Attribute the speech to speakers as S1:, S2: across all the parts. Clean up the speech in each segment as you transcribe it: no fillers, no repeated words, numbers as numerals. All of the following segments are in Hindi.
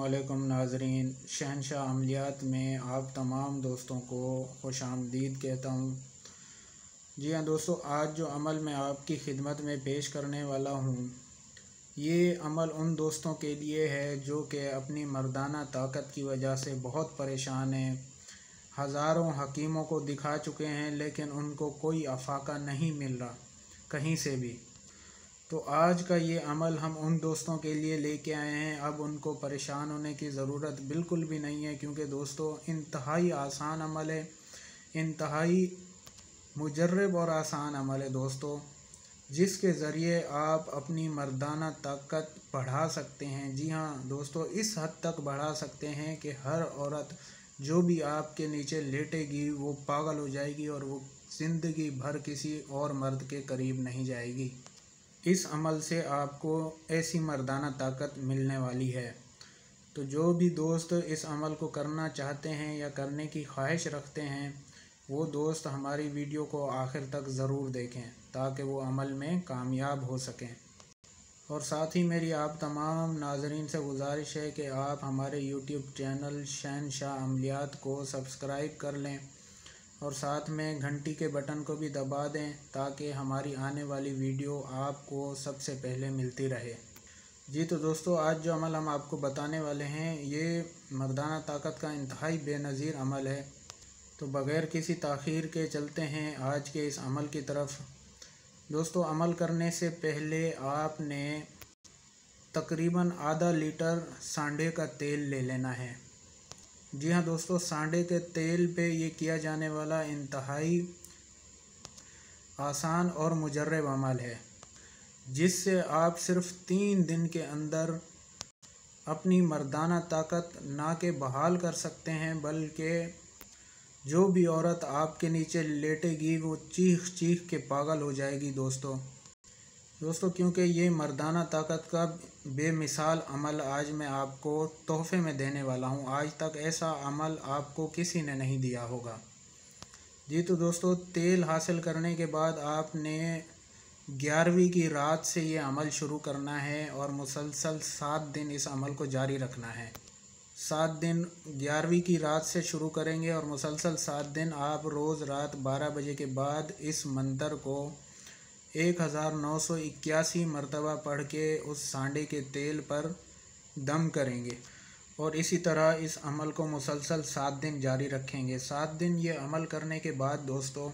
S1: अस्सलामुअलैकुम नाज़रीन, शहनशाह अमलियात में आप तमाम दोस्तों को खुशामदीद कहता हूँ। जी हाँ दोस्तों, आज जो अमल मैं आपकी खिदमत में पेश करने वाला हूँ, ये अमल उन दोस्तों के लिए है जो कि अपनी मर्दाना ताकत की वजह से बहुत परेशान हैं। हज़ारों हकीमों को दिखा चुके हैं लेकिन उनको कोई अफाका नहीं मिल रहा कहीं से भी। तो आज का ये अमल हम उन दोस्तों के लिए लेके आए हैं। अब उनको परेशान होने की ज़रूरत बिल्कुल भी नहीं है, क्योंकि दोस्तों इंतहाई आसान अमल है, इंतहाई मुजर्रब और आसान अमल है दोस्तों, जिसके ज़रिए आप अपनी मर्दाना ताकत बढ़ा सकते हैं। जी हाँ दोस्तों, इस हद तक बढ़ा सकते हैं कि हर औरत जो भी आपके नीचे लेटेगी वो पागल हो जाएगी और वो ज़िंदगी भर किसी और मर्द के करीब नहीं जाएगी। इस अमल से आपको ऐसी मर्दाना ताकत मिलने वाली है। तो जो भी दोस्त इस अमल को करना चाहते हैं या करने की ख्वाहिश रखते हैं, वो दोस्त हमारी वीडियो को आखिर तक ज़रूर देखें ताकि वो अमल में कामयाब हो सकें। और साथ ही मेरी आप तमाम नाज़रीन से गुजारिश है कि आप हमारे यूट्यूब चैनल शहनशाह अमलियात को सब्सक्राइब कर लें और साथ में घंटी के बटन को भी दबा दें ताकि हमारी आने वाली वीडियो आपको सबसे पहले मिलती रहे। जी तो दोस्तों, आज जो अमल हम आपको बताने वाले हैं ये मर्दाना ताकत का इंतहाई बेनज़ीर अमल है। तो बग़ैर किसी ताख़ीर के चलते हैं आज के इस अमल की तरफ। दोस्तों, अमल करने से पहले आपने तकरीबन आधा लीटर सांडे का तेल ले लेना है। जी हाँ दोस्तों, सांडे के तेल पे ये किया जाने वाला इंतहाई आसान और मुजर्रब अमल है, जिससे आप सिर्फ़ 3 दिन के अंदर अपनी मर्दाना ताकत ना के बहाल कर सकते हैं, बल्कि जो भी औरत आपके नीचे लेटेगी वो चीख चीख के पागल हो जाएगी दोस्तों, क्योंकि ये मर्दाना ताकत का बेमिसाल अमल आज मैं आपको तोहफ़े में देने वाला हूँ। आज तक ऐसा अमल आपको किसी ने नहीं दिया होगा। जी तो दोस्तों, तेल हासिल करने के बाद आपने 11वीं की रात से ये अमल शुरू करना है और मुसलसल 7 दिन इस अमल को जारी रखना है। 7 दिन 11वीं की रात से शुरू करेंगे और मुसलसल 7 दिन आप रोज़ रात 12 बजे के बाद इस मंतर को 1981 मरतबा पढ़ के उस सांडे के तेल पर दम करेंगे और इसी तरह इस अमल को मुसलसल 7 दिन जारी रखेंगे। 7 दिन ये अमल करने के बाद दोस्तों,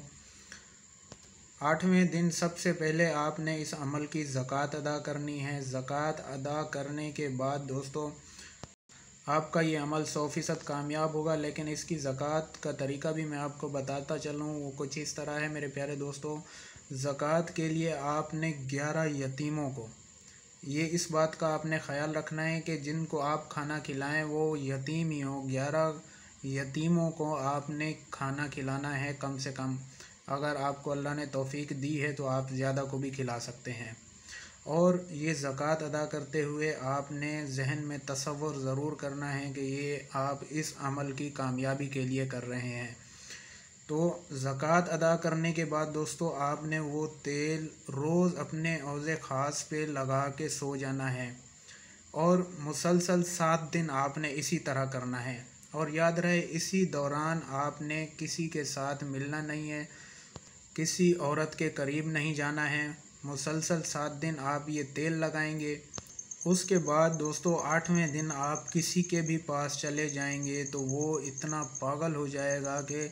S1: 8वें दिन सबसे पहले आपने इस अमल की ज़कात अदा करनी है। ज़कात अदा करने के बाद दोस्तों, आपका ये अमल 100% कामयाब होगा। लेकिन इसकी ज़कात का तरीका भी मैं आपको बताता चलूँ, वो कुछ इस तरह है मेरे प्यारे दोस्तों। ज़कात के लिए आपने 11 यतीमों को, ये इस बात का आपने ख़याल रखना है कि जिनको आप खाना खिलाएं वो यतीम ही हो। 11 यतीमों को आपने खाना खिलाना है कम से कम। अगर आपको अल्लाह ने तौफ़ीक दी है तो आप ज़्यादा को भी खिला सकते हैं। और ये ज़कात अदा करते हुए आपने जहन में तसव्वुर ज़रूर करना है कि ये आप इस अमल की कामयाबी के लिए कर रहे हैं। तो ज़कात अदा करने के बाद दोस्तों, आपने वो तेल रोज़ अपने औज़े ख़ास पे लगा के सो जाना है और मुसलसल 7 दिन आपने इसी तरह करना है। और याद रहे, इसी दौरान आपने किसी के साथ मिलना नहीं है, किसी औरत के करीब नहीं जाना है। मुसलसल 7 दिन आप ये तेल लगाएंगे। उसके बाद दोस्तों, 8वें दिन आप किसी के भी पास चले जाएंगे तो वो इतना पागल हो जाएगा कि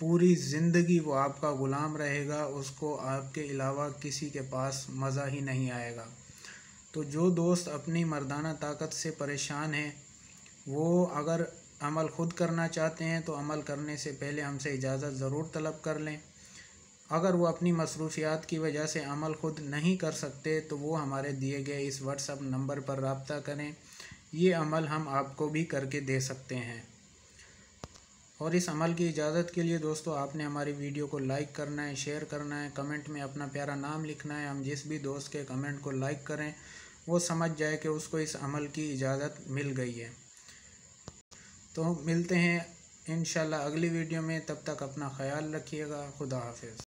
S1: पूरी ज़िंदगी वो आपका ग़ुलाम रहेगा, उसको आपके अलावा किसी के पास मज़ा ही नहीं आएगा। तो जो दोस्त अपनी मर्दाना ताकत से परेशान हैं, वो अगर अमल ख़ुद करना चाहते हैं तो अमल करने से पहले हमसे इजाज़त ज़रूर तलब कर लें। अगर वो अपनी मसरूफ़ियात की वजह से अमल ख़ुद नहीं कर सकते तो वो हमारे दिए गए इस व्हाट्सएप नंबर पर रब्ता करें। ये अमल हम आपको भी करके दे सकते हैं। और इस अमल की इजाज़त के लिए दोस्तों, आपने हमारी वीडियो को लाइक करना है, शेयर करना है, कमेंट में अपना प्यारा नाम लिखना है। हम जिस भी दोस्त के कमेंट को लाइक करें वो समझ जाए कि उसको इस अमल की इजाज़त मिल गई है। तो मिलते हैं इंशाल्लाह अगली वीडियो में, तब तक अपना ख्याल रखिएगा। खुदा हाफिज़।